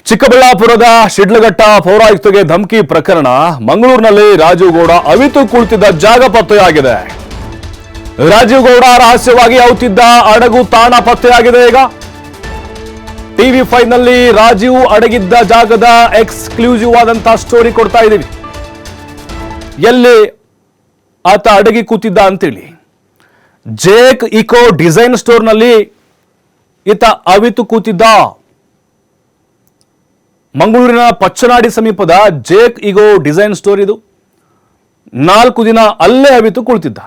ಚಿಕ್ಕಬಳ್ಳಾಪುರದ ಶಿಡ್ಲಘಟ್ಟ ಪೌರಾಯುಕ್ತಗೆ ಧಮಕಿ ಪ್ರಕರಣ. ಮಂಗಳೂರಿನಲ್ಲಿ ರಾಜೀವ್ ಗೌಡ ಅವಿತು ಕುಳಿತಿದ್ದ ಜಾಗ ಪತ್ತೆಯಾಗಿದೆ. ರಾಜೀವ್ ಗೌಡ ರಹಸ್ಯವಾಗಿ ಅವುತ್ತಿದ್ದ ಹಡಗು ತಾಣ ಪತ್ತೆಯಾಗಿದೆ. ಈಗ TV5 ನಲ್ಲಿ ರಾಜೀವ್ ಅಡಗಿದ್ದ ಜಾಗದ ಎಕ್ಸ್ಕ್ಲೂಸಿವ್ ಆದಂತಹ ಸ್ಟೋರಿ ಕೊಡ್ತಾ ಇದ್ದೀವಿ. ಎಲ್ಲಿ ಆತ ಅಡಗಿ ಕೂತಿದ್ದ ಅಂತೇಳಿ ಜೇಕ್ ಇಕೋ ಡಿಸೈನ್ ಸ್ಟೋರ್ನಲ್ಲಿ ಈತ ಅವಿತು ಕೂತಿದ್ದ. ಮಂಗಳೂರಿನ ಪಚ್ಚನಾಡಿ ಸಮೀಪದ ಜೇಕ್ ಇಗೋ ಡಿಸೈನ್ ಸ್ಟೋರ್ ಇದು. 4 ದಿನ ಅಲ್ಲೇ ಅವಿತು ಕುಳಿತಿದ್ದ.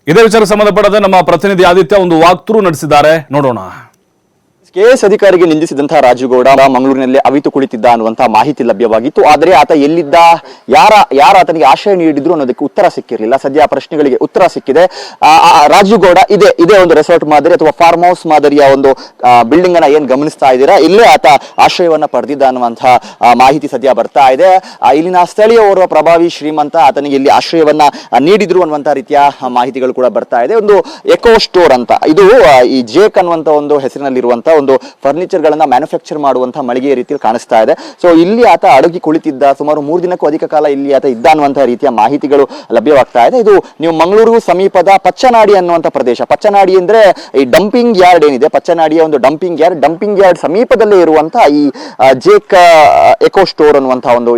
ಇದೇ ವಿಚಾರ ಸಂಬಂಧಪಟ್ಟಂತೆ ನಮ್ಮ ಪ್ರತಿನಿಧಿ ಆದಿತ್ಯ ಒಂದು ವಾಕ್ ಥ್ರೂ ನಡೆಸಿದ್ದಾರೆ, ನೋಡೋಣ. ಕೆಎಸ್ ಅಧಿಕಾರಿಗೆ ನಿಂದಿಸಿದಂತಹ ರಾಜೀವ್ ಗೌಡ ಮಂಗಳೂರಿನಲ್ಲಿ ಅವಿತು ಕುಳಿತಿದ್ದ ಅನ್ನುವಂತಹ ಮಾಹಿತಿ ಲಭ್ಯವಾಗಿತ್ತು. ಆದರೆ ಆತ ಎಲ್ಲಿದ್ದ, ಯಾರ ಆತನಿಗೆ ಆಶ್ರಯ ನೀಡಿದ್ರು ಅನ್ನೋದಕ್ಕೆ ಉತ್ತರ ಸಿಕ್ಕಿರಲಿಲ್ಲ. ಸದ್ಯ ಆ ಪ್ರಶ್ನೆಗಳಿಗೆ ಉತ್ತರ ಸಿಕ್ಕಿದೆ. ರಾಜೀವ್ ಗೌಡ ಇದೇ ಒಂದು ರೆಸಾರ್ಟ್ ಮಾದರಿ ಅಥವಾ ಫಾರ್ಮ್ ಹೌಸ್ ಮಾದರಿಯ ಒಂದು ಬಿಲ್ಡಿಂಗ್ ಅನ್ನ ಏನ್ ಗಮನಿಸ್ತಾ ಇದ್ದೀರಾ, ಇಲ್ಲೇ ಆತ ಆಶ್ರಯವನ್ನ ಪಡೆದಿದ್ದ ಅನ್ನುವಂತಹ ಮಾಹಿತಿ ಸದ್ಯ ಬರ್ತಾ ಇದೆ. ಇಲ್ಲಿನ ಸ್ಥಳೀಯ ಓರ್ವ ಪ್ರಭಾವಿ ಶ್ರೀಮಂತ ಆತನಿಗೆ ಇಲ್ಲಿ ಆಶ್ರಯವನ್ನ ನೀಡಿದ್ರು ಅನ್ನುವಂತಹ ರೀತಿಯ ಮಾಹಿತಿಗಳು ಕೂಡ ಬರ್ತಾ ಇದೆ. ಒಂದು ಎಕೋ ಸ್ಟೋರ್ ಅಂತ, ಇದು ಈ ಜೇಕ್ ಅನ್ನುವಂತ ಒಂದು ಹೆಸರಿನಲ್ಲಿರುವಂತಹ ಒಂದು ಫರ್ನಿಚರ್ ಗಳನ್ನ ಮ್ಯಾನುಫ್ಯಾಕ್ಚರ್ ಮಾಡುವಂತಹ ಮಳಿಗೆಯ ರೀತಿಯಲ್ಲಿ ಕಾಣಿಸ್ತಾ ಇದೆ. ಸೊ ಇಲ್ಲಿ ಆತ ಅಡಗಿ ಕುಳಿತಿದ್ದ, ಸುಮಾರು 3 ದಿನಕ್ಕೂ ಅಧಿಕ ಕಾಲ ಇಲ್ಲಿ ಆತ ಇದ್ದ ಅನ್ನುವಂತಹ ರೀತಿಯ ಮಾಹಿತಿಗಳು ಲಭ್ಯವಾಗ್ತಾ ಇದೆ. ಇದು ನೀವು ಮಂಗಳೂರು ಸಮೀಪದ ಪಚ್ಚನಾಡಿ ಅನ್ನುವಂಥ ಪ್ರದೇಶ. ಪಚ್ಚನಾಡಿ ಅಂದ್ರೆ ಈ ಡಂಪಿಂಗ್ ಯಾರ್ಡ್ ಏನಿದೆ, ಪಚ್ಚನಾಡಿಯ ಒಂದು ಡಂಪಿಂಗ್ ಯಾರ್ಡ್ ಸಮೀಪದಲ್ಲೇ ಇರುವಂತಹ ಈ ಜೇಕ್ ಎಕೋ ಸ್ಟೋರ್ ಅನ್ನುವಂತಹ ಒಂದು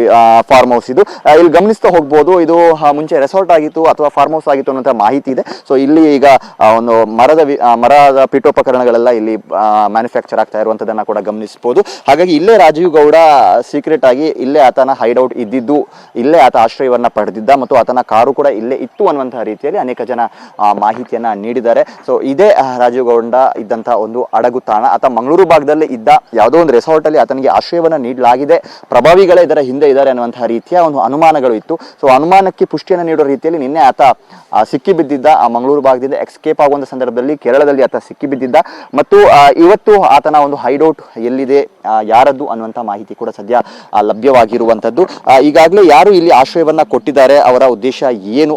ಫಾರ್ಮ್ ಹೌಸ್ ಇದು. ಇಲ್ಲಿ ಗಮನಿಸ್ತಾ ಹೋಗ್ಬೋದು, ಇದು ಮುಂಚೆ ರೆಸಾರ್ಟ್ ಆಗಿತ್ತು ಅಥವಾ ಫಾರ್ಮ್ ಹೌಸ್ ಆಗಿತ್ತು ಅನ್ನುವಂಥ ಮಾಹಿತಿ ಇದೆ. ಸೊ ಇಲ್ಲಿ ಈಗ ಒಂದು ಮರದ ಪೀಠೋಪಕರಣಗಳೆಲ್ಲ ಇಲ್ಲಿ ಮ್ಯಾನುಫ್ಯಾಕ್ಚರ್ ಆಗ್ತಾ ಇರುವಂತದನ್ನ ಕೂಡ ಗಮನಿಸಬಹುದು. ಹಾಗಾಗಿ ಇಲ್ಲೇ ರಾಜೀವ್ ಗೌಡ ಸೀಕ್ರೆಟ್ ಆಗಿ ಇಲ್ಲೇ ಆತನ ಹೈಡ್ಔಟ್ ಇದ್ದಿದ್ದು, ಇಲ್ಲೇ ಆತ ಆಶ್ರಯವನ್ನ ಪಡೆದಿದ್ದ ಮತ್ತು ಆತನ ಕಾರು ಕೂಡ ಇಲ್ಲೇ ಇತ್ತು ಅನ್ನುವಂತಹ ರೀತಿಯಲ್ಲಿ ಅನೇಕ ಜನ ಮಾಹಿತಿಯನ್ನ ನೀಡಿದ್ದಾರೆ. ಸೊ ಇದೇ ರಾಜೀವ್ ಗೌಡ ಇದ್ದಂತಹ ಒಂದು ಅಡಗು ತಾಣ. ಆತ ಮಂಗಳೂರು ಭಾಗದಲ್ಲಿ ಇದ್ದ ಯಾವುದೋ ಒಂದು ರೆಸಾರ್ಟ್ ಅಲ್ಲಿ ಆತನಿಗೆ ಆಶ್ರಯವನ್ನ ನೀಡಲಾಗಿದೆ, ಪ್ರಭಾವಿಗಳೇ ಇದರ ಹಿಂದೆ ಇದ್ದಾರೆ ಅನ್ನುವಂತಹ ರೀತಿಯ ಒಂದು ಅನುಮಾನಗಳು ಇತ್ತು. ಸೊ ಅನುಮಾನಕ್ಕೆ ಪುಷ್ಟಿಯನ್ನು ನೀಡುವ ರೀತಿಯಲ್ಲಿ ನಿನ್ನೆ ಆತ ಸಿಕ್ಕಿ ಬಿದ್ದಿದ್ದ. ಆ ಮಂಗಳೂರು ಭಾಗದಿಂದ ಎಸ್ಕೇಪ್ ಆಗುವಂತ ಸಂದರ್ಭದಲ್ಲಿ ಕೇರಳದಲ್ಲಿ ಆತ ಸಿಕ್ಕಿ ಬಿದ್ದಿದ್ದ ಮತ್ತು ಇವತ್ತು ಆತನ ಒಂದು ಹೈಡೌಟ್ ಎಲ್ಲಿದೆ, ಯಾರದ್ದು ಅನ್ನುವಂಥ ಮಾಹಿತಿ ಕೂಡ ಸದ್ಯ ಲಭ್ಯವಾಗಿರುವಂತದ್ದು. ಈಗಾಗಲೇ ಯಾರು ಇಲ್ಲಿ ಆಶ್ರಯವನ್ನ ಕೊಟ್ಟಿದ್ದಾರೆ, ಅವರ ಉದ್ದೇಶ ಏನು,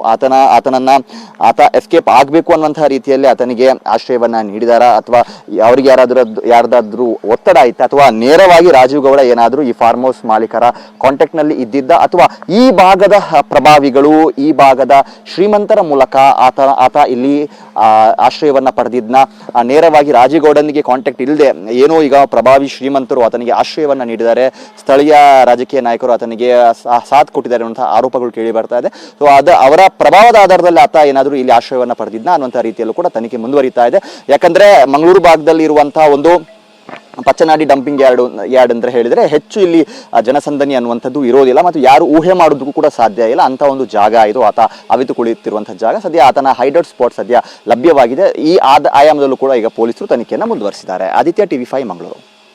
ಆತ ಎಸ್ಕೇಪ್ ಆಗಬೇಕು ಅನ್ನುವಂತಹ ರೀತಿಯಲ್ಲಿ ಆತನಿಗೆ ಆಶ್ರಯವನ್ನ ನೀಡಿದಾರ ಅಥವಾ ಅವರಿಗೆ ಯಾರ್ದಾದ್ರೂ ಒತ್ತಡ ಆಯ್ತಾ ಅಥವಾ ನೇರವಾಗಿ ರಾಜೀವ್ ಗೌಡ ಏನಾದರೂ ಈ ಫಾರ್ಮ್ ಹೌಸ್ ಮಾಲೀಕರ ಕಾಂಟ್ಯಾಕ್ಟ್ ನಲ್ಲಿ ಇದ್ದಿದ್ದ ಅಥವಾ ಈ ಭಾಗದ ಪ್ರಭಾವಿಗಳು, ಈ ಭಾಗದ ಶ್ರೀಮಂತರ ಮೂಲಕ ಆತ ಇಲ್ಲಿ ಆಶ್ರಯವನ್ನ ಪಡೆದಿದ್ನ. ನೇರವಾಗಿ ರಾಜೀವ್ ಗೌಡನಿಗೆ ಕಾಂಟ್ಯಾಕ್ಟ್ ಇಲ್ಲದೆ ಏನೋ ಈಗ ಪ್ರಭಾವಿ ಶ್ರೀಮಂತರು ಆತನಿಗೆ ಆಶ್ರಯವನ್ನ ನೀಡಿದ್ದಾರೆ, ಸ್ಥಳೀಯ ರಾಜಕೀಯ ನಾಯಕರು ಆತನಿಗೆ ಸಾಥ್ ಕೊಟ್ಟಿದ್ದಾರೆ ಅನ್ನುವಂತಹ ಆರೋಪಗಳು ಕೇಳಿ ಬರ್ತಾ ಇದೆ. ಸೊ ಅವರ ಪ್ರಭಾವದ ಆಧಾರದಲ್ಲಿ ಆತ ಏನಾದರೂ ಇಲ್ಲಿ ಆಶ್ರಯವನ್ನ ಪಡೆದಿದ್ನ ಅನ್ನುವಂತಹ ರೀತಿಯಲ್ಲೂ ಕೂಡ ತನಿಖೆ ಮುಂದುವರಿತಾ ಇದೆ. ಯಾಕಂದ್ರೆ ಮಂಗಳೂರು ಭಾಗದಲ್ಲಿ ಇರುವಂತಹ ಒಂದು ಪಚ್ಚನಾಡಿ ಡಂಪಿಂಗ್ ಯಾರ್ಡ್ ಅಂತ ಹೇಳಿದ್ರೆ ಹೆಚ್ಚು ಇಲ್ಲಿ ಜನಸಂದಣಿ ಅನ್ನುವಂಥದ್ದು ಇರೋದಿಲ್ಲ ಮತ್ತು ಯಾರು ಊಹೆ ಮಾಡೋದಕ್ಕೂ ಕೂಡ ಸಾಧ್ಯ ಇಲ್ಲ ಅಂತ ಒಂದು ಜಾಗ ಇದು. ಆತ ಅವಿತು ಕುಳಿತಿರುವಂತಹ ಜಾಗ. ಸದ್ಯ ಆತನ ಹೈಡೌಟ್ ಸ್ಪಾಟ್ ಸದ್ಯ ಲಭ್ಯವಾಗಿದೆ. ಈ ಆಯಾಮದಲ್ಲೂ ಕೂಡ ಈಗ ಪೊಲೀಸರು ತನಿಖೆಯನ್ನು ಮುಂದುವರಿಸಿದ್ದಾರೆ. ಆದಿತ್ಯ TV5 ಮಂಗಳೂರು.